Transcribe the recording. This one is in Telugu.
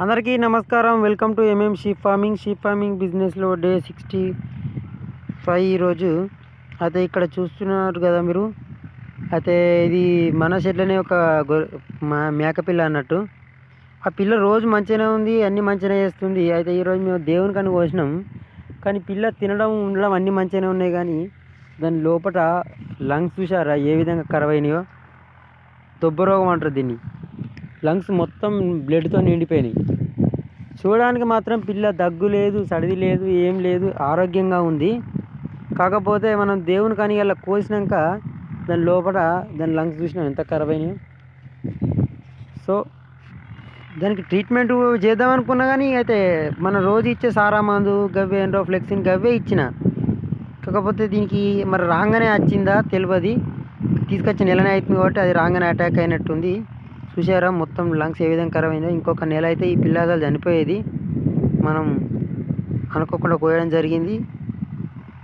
అందరికీ నమస్కారం. వెల్కమ్ టు షీప్ ఫార్మింగ్ బిజినెస్లో డే 65 ఈరోజు. అయితే ఇక్కడ చూస్తున్నారు కదా మీరు. అయితే ఇది మన షెడ్లోనే ఒక మేకపిల్ల అన్నట్టు. ఆ పిల్ల రోజు మంచిగానే ఉంది, అన్నీ మంచిగానే చేస్తుంది. అయితే ఈరోజు మేము దేవునికని కోసినాం, కానీ పిల్ల తినడం ఉండడం అన్నీ మంచిగానే ఉన్నాయి. కానీ దాని లోపల లంగ్స్ చూసారా ఏ విధంగా ఖరాబ్ అయినాయో. దొబ్బరోగం అంటారు దీన్ని. లంగ్స్ మొత్తం బ్లడ్తో నిండిపోయినాయి. చూడడానికి మాత్రం పిల్ల దగ్గు లేదు, సర్ది లేదు, ఏం లేదు, ఆరోగ్యంగా ఉంది. కాకపోతే మనం దేవుని కానీ అలా కోసినాక దాని లోపల దాని లంగ్స్ చూసినాం ఎంత ఖరాబ్ అయినాయో. సో దానికి ట్రీట్మెంట్ చేద్దాం అనుకున్నా, కానీ అయితే మన రోజు ఇచ్చే సారా మందు గవ్వే ఎండ్రోఫ్లెక్సిన్ గవ్వే ఇచ్చిన. కాకపోతే దీనికి మరి రాగానే వచ్చిందా తెలియదు. తీసుకొచ్చి నెలనే అవుతుంది కాబట్టి అది రాగానే అటాక్ అయినట్టుంది. చూసారా మొత్తం లంగ్స్ ఏ విధంగా ఖరాబ్ అయిందో. ఇంకొక నెల అయితే ఈ పిల్లగాలు చనిపోయేది. మనం అనుకోకుండా కోయడం జరిగింది.